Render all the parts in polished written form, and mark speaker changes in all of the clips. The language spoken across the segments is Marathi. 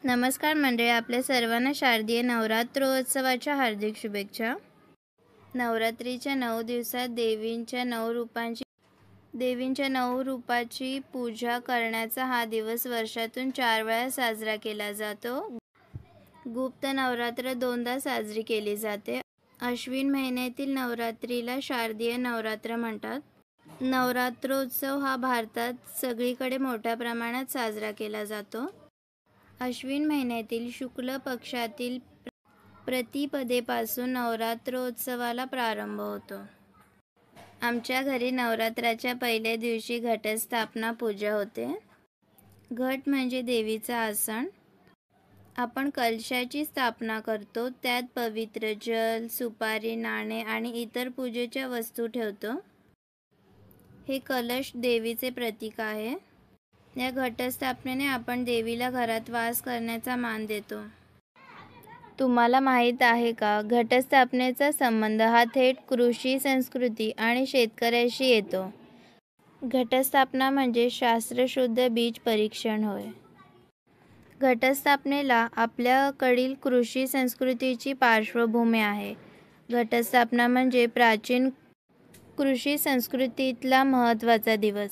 Speaker 1: नमस्कार मंडळी, आपल्या सर्वांना शारदीय नवरात्रोत्सवाच्या हार्दिक शुभेच्छा. नवरात्रीच्या 9 दिवसात देवींच्या 9 रूपाची पूजा करण्याचा हा दिवस वर्षातून 4 वेळा साजरा केला जातो. गुप्त नवरात्र 2दा साजरी केली जाते. अश्विन महिन्यातील नवरात्रीला शारदीय नवरात्र म्हणतात. नवरात्रोत्सव हा भारतात सगळीकडे मोठ्या प्रमाणात साजरा केला जातो. अश्विन महिन्यातील शुक्ल पक्षातील प्रतिपदेपासून नवरात्रोत्सवाला प्रारंभ होतो. आमच्या घरी नवरात्राच्या पहिल्या दिवशी घटस्थापना पूजा होते. घट म्हणजे देवीचा आसन. आपण कलशाची स्थापना करतो. त्यात पवित्र जल, सुपारी, नाणे आणि इतर पूजेच्या वस्तू ठेवतो. हे कलश देवीचे प्रतीक आहे. या घटस्थापनेने आपण देवीला घरात वास करण्याचा मान देतो. तुम्हाला माहीत आहे का, घटस्थापनेचा संबंध हा थेट कृषी संस्कृती आणि शेतकऱ्याशी येतो. घटस्थापना म्हणजे शास्त्रशुद्ध बीज परीक्षण होय. घटस्थापनेला आपल्याकडील कृषी संस्कृतीची पार्श्वभूमी आहे. घटस्थापना म्हणजे प्राचीन कृषी संस्कृतीतला महत्त्वाचा दिवस.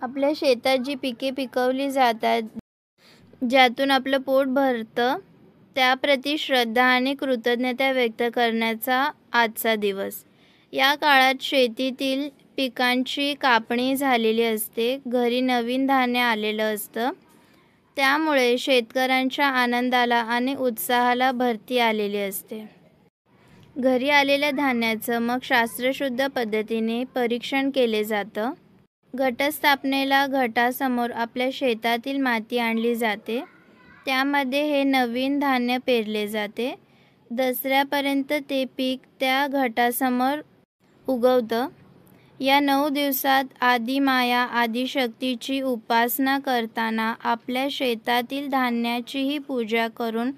Speaker 1: आपल्या शेतात जी पिके पिकवली जातात, ज्यातून आपलं पोट भरतं, त्याप्रती श्रद्धा आणि कृतज्ञता व्यक्त करण्याचा आजचा दिवस. या काळात शेतीतील पिकांची कापणी झालेली असते. घरी नवीन धान्य आलेलं असतं. त्यामुळे शेतकऱ्यांच्या आनंदाला आणि उत्साहाला भरती आलेली असते. घरी आलेल्या धान्याचं मग शास्त्रशुद्ध पद्धतीने परीक्षण केले जातं. घटस्थापनेला घटासमोर आपल्या शेतातील माती आणली जाते. त्यामध्ये हे नवीन धान्य पेरले जाते. दसऱ्यापर्यंत ते पीक त्या घटासमोर उगवतं. या 9 दिवसात आदिमाया आदिशक्तीची उपासना करताना आपल्या शेतातील धान्याचीही पूजा करून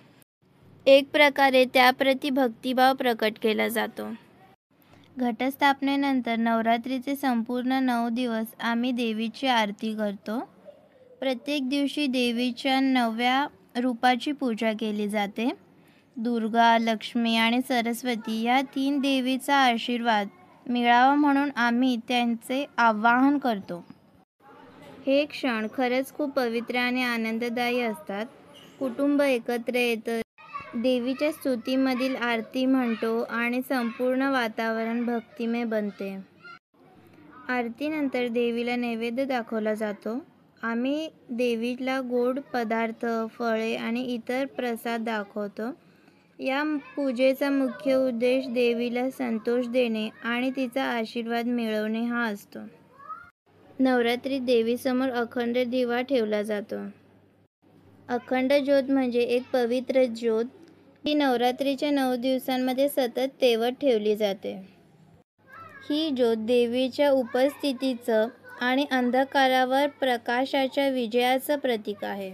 Speaker 1: एक प्रकारे त्याप्रती भक्तिभाव प्रकट केला जातो. घटस्थापनेनंतर नवरात्रीचे संपूर्ण 9 दिवस आम्ही देवीची आरती करतो. प्रत्येक दिवशी देवीच्या 9व्या रूपाची पूजा केली जाते. दुर्गा, लक्ष्मी आणि सरस्वती या 3 देवीचा आशीर्वाद मिळावा म्हणून आम्ही त्यांचे आवाहन करतो. हे क्षण खरंच खूप पवित्र आणि आनंददायी असतात. कुटुंब एकत्र येतं, देवीच्या स्तुतीमधील आरती म्हणतो आणि संपूर्ण वातावरण भक्तिमय बनते. आरतीनंतर देवीला नैवेद्य दाखवला जातो. आम्ही देवीला गोड पदार्थ, फळे आणि इतर प्रसाद दाखवतो. या पूजेचा मुख्य उद्देश देवीला संतोष देणे आणि तिचा आशीर्वाद मिळवणे हा असतो. नवरात्रीत देवीसमोर अखंड दिवा ठेवला जातो. अखंड ज्योत म्हणजे एक पवित्र ज्योत. ही नवरात्रीच्या 9 दिवसांमध्ये सतत तेवत ठेवली जाते. ही ज्योत देवीच्या उपस्थितीचं आणि अंधकारावर प्रकाशाच्या विजयाचं प्रतीक आहे.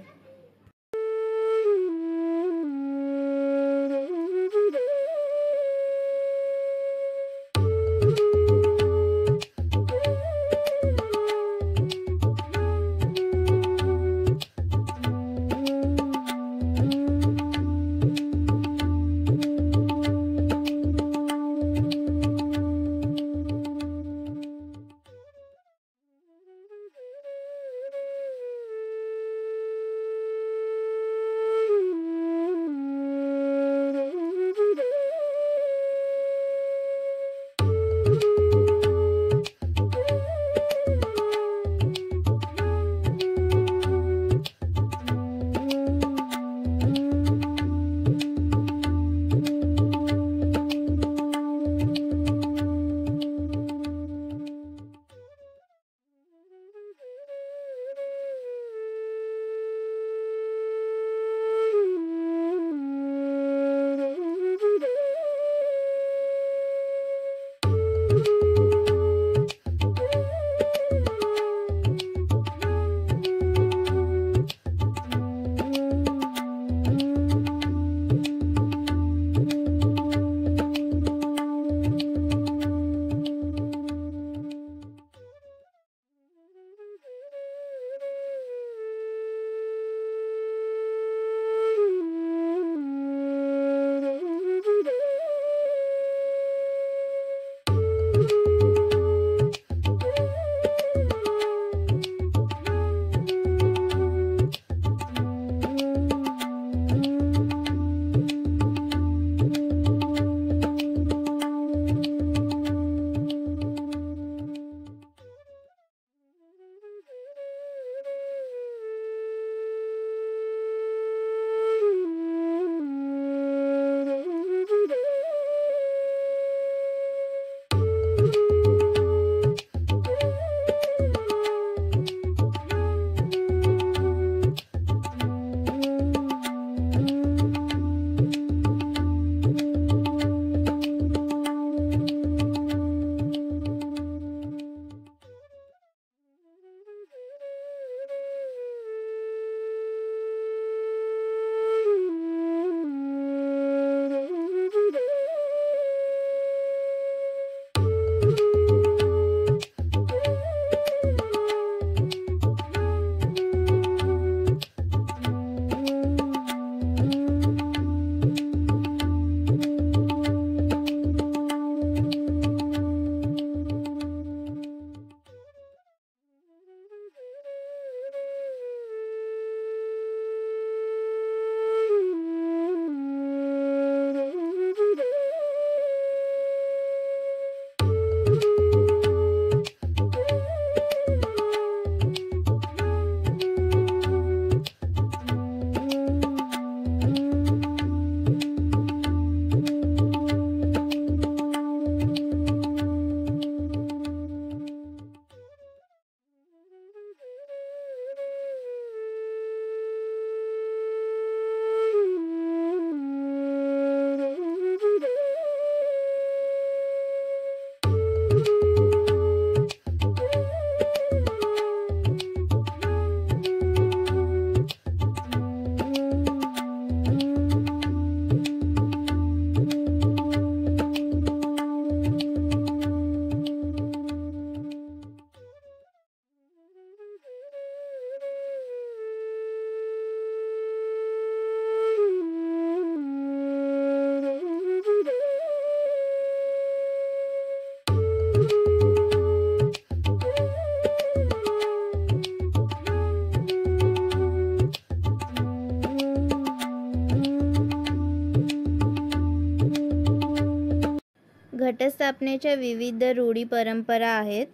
Speaker 1: घटस्थापनेच्या विविध रूढी परंपरा आहेत,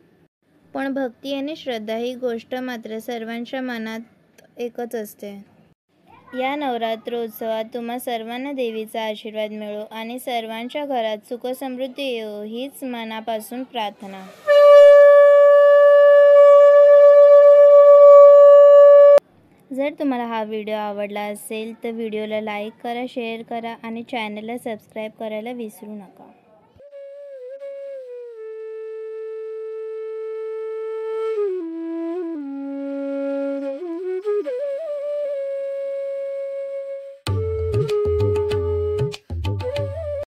Speaker 1: पण भक्ती आणि श्रद्धा ही गोष्ट मात्र सर्वांच्या मनात एकच असते. या नवरात्रोत्सवात तुम्हा सर्वांना देवीचा आशीर्वाद मिळो आणि सर्वांच्या घरात सुखसमृद्धी येवो हीच मनापासून प्रार्थना. जर तुम्हाला हा व्हिडिओ आवडला असेल तर व्हिडिओला लाईक करा, शेअर करा आणि चॅनलला सबस्क्राईब करायला विसरू नका.